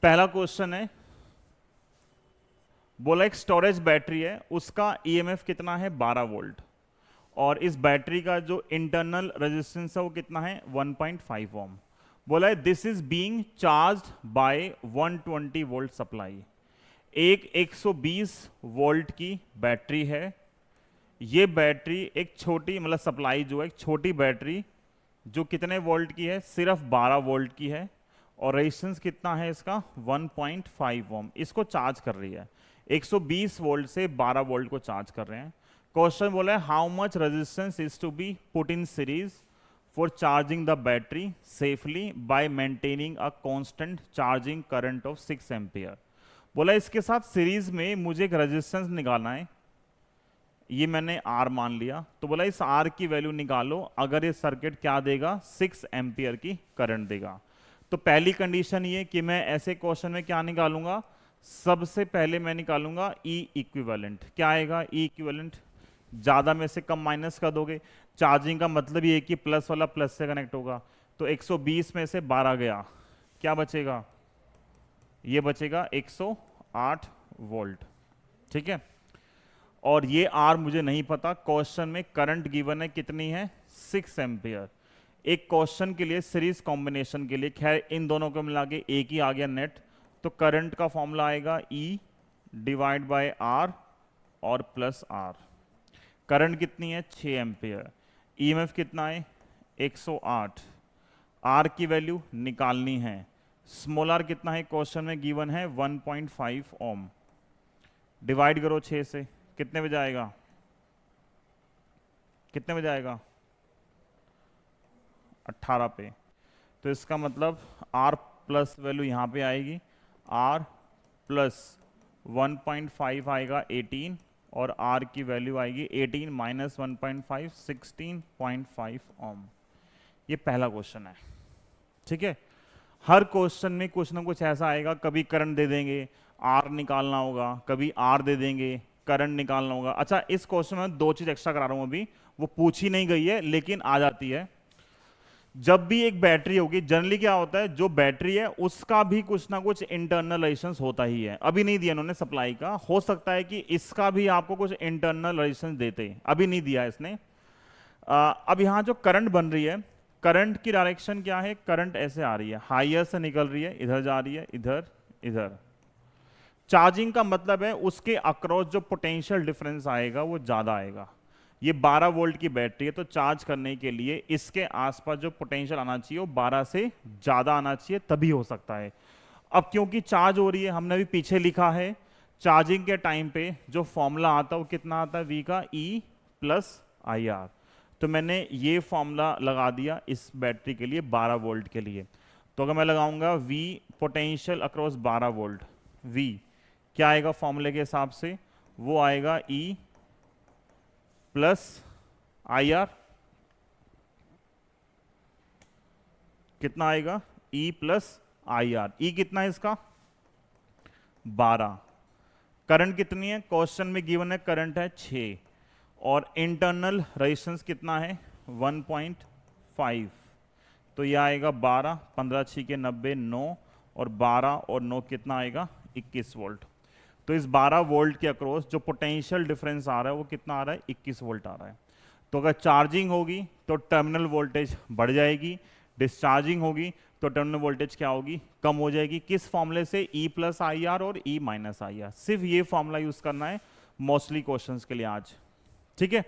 पहला क्वेश्चन है, बोला एक स्टोरेज बैटरी है, उसका ईएमएफ कितना है 12 वोल्ट, और इस बैटरी का जो इंटरनल रेजिस्टेंस है वो कितना है 1.5 ओम। बोला है this is being charged bye 120 volt supply. एक 120 वोल्ट की बैटरी है, ये बैटरी एक छोटी मतलब सप्लाई जो है एक छोटी बैटरी जो कितने वोल्ट की है, सिर्फ 12 वोल्ट की है, और रेजिस्टेंस कितना है इसका 1.5 ओम। इसको चार्ज कर रही है, 120 वोल्ट से 12 वोल्ट को चार्ज कर रहे हैं। क्वेश्चन बोला है how much resistance is to be put in series for charging the battery safely by maintaining a constant charging current of 6 ampere. बोला इसके साथ सीरीज में मुझे एक रेजिस्टेंस निकालना है, ये मैंने R मान लिया, तो बोला इस R की वैल्यू निकालो अगर ये सर्किट क्या देगा 6 एम्पियर की करंट देगा। तो पहली कंडीशन ये कि मैं ऐसे क्वेश्चन में क्या निकालूंगा, सबसे पहले मैं निकालूंगा E इक्विवेलेंट। क्या आएगा E इक्विवेलेंट, ज्यादा में से कम माइनस कर दोगे, चार्जिंग का मतलब ये कि प्लस वाला प्लस से कनेक्ट होगा, तो 120 में से 12 गया, क्या बचेगा, ये बचेगा 108 वोल्ट। ठीक है, और ये R मुझे नहीं पता, क्वेश्चन में करंट गिवन है कितनी है 6 एम्पियर। एक क्वेश्चन के लिए सीरीज कॉम्बिनेशन के लिए, खैर इन दोनों को मिला के एक ही आ गया नेट, तो करंट का फॉर्मूला आएगा E डिवाइड बाय R और प्लस R। करंट कितनी है 6 एम्पियर, ईएमएफ कितना है 108, R की वैल्यू निकालनी है, स्मॉल r कितना है क्वेश्चन में गिवन है 1.5 ओम, डिवाइड करो 6 से, कितने बजे आएगा, कितने बजे आएगा 18 पे। तो इसका मतलब R प्लस वैल्यू यहाँ पे आएगी, R प्लस 1.5 आएगा 18, और R की वैल्यू आएगी 18 माइनस 1.5 16.5 ओम। ये पहला क्वेश्चन है। ठीक है, हर क्वेश्चन में कुछ ना कुछ ऐसा आएगा, कभी करंट दे देंगे R निकालना होगा, कभी R दे देंगे करंट निकालना होगा। अच्छा, इस क्वेश्चन में दो चीज एक्स्ट्रा करा रहा हूं, अभी वो पूछी नहीं गई है लेकिन आ जाती है। जब भी एक बैटरी होगी, जनरली क्या होता है, जो बैटरी है उसका भी कुछ ना कुछ इंटरनल रेजिस्टेंस होता ही है। अभी नहीं दिया इन्होंने सप्लाई का, हो सकता है कि इसका भी आपको कुछ इंटरनल रेजिस्टेंस देते, अभी नहीं दिया इसने। अब यहां जो करंट बन रही है, करंट की डायरेक्शन क्या है, करंट ऐसे आ रही है, हायर से निकल रही है, इधर जा रही है, इधर इधर। चार्जिंग का मतलब है उसके अक्रॉस जो पोटेंशियल डिफरेंस आएगा वो ज्यादा आएगा। ये 12 वोल्ट की बैटरी है, तो चार्ज करने के लिए इसके आसपास जो पोटेंशियल आना चाहिए वो 12 से ज्यादा आना चाहिए, तभी हो सकता है। अब क्योंकि चार्ज हो रही है, हमने भी पीछे लिखा है चार्जिंग के टाइम पे जो फॉर्मूला आता है वो कितना आता है, V का E प्लस IR। तो मैंने ये फॉर्मूला लगा दिया इस बैटरी के लिए 12 वोल्ट के लिए। तो अगर मैं लगाऊंगा V potential across 12 volt, V क्या आएगा फॉर्मूले के हिसाब से, वो आएगा E प्लस IR, कितना आएगा E प्लस IR। E कितना है इसका 12, करंट कितनी है क्वेश्चन में गिवन है, करंट है 6, और इंटरनल रेजिस्टेंस कितना है 1.5, तो यह आएगा 12, 15 6 के 90, 9, और 12 और 9 कितना आएगा 21 वोल्ट। तो इस 12 वोल्ट के अक्रॉस जो पोटेंशियल डिफरेंस आ रहा है वो कितना आ रहा है 21 वोल्ट आ रहा है। तो अगर चार्जिंग होगी तो टर्मिनल वोल्टेज बढ़ जाएगी, डिस्चार्जिंग होगी तो टर्मिनल वोल्टेज क्या होगी, कम हो जाएगी। किस फॉर्मूले से, E प्लस IR और E माइनस IR। सिर्फ ये फॉर्मूला यूज करना है मोस्टली क्वेश्चंस के लिए आज। ठीक है।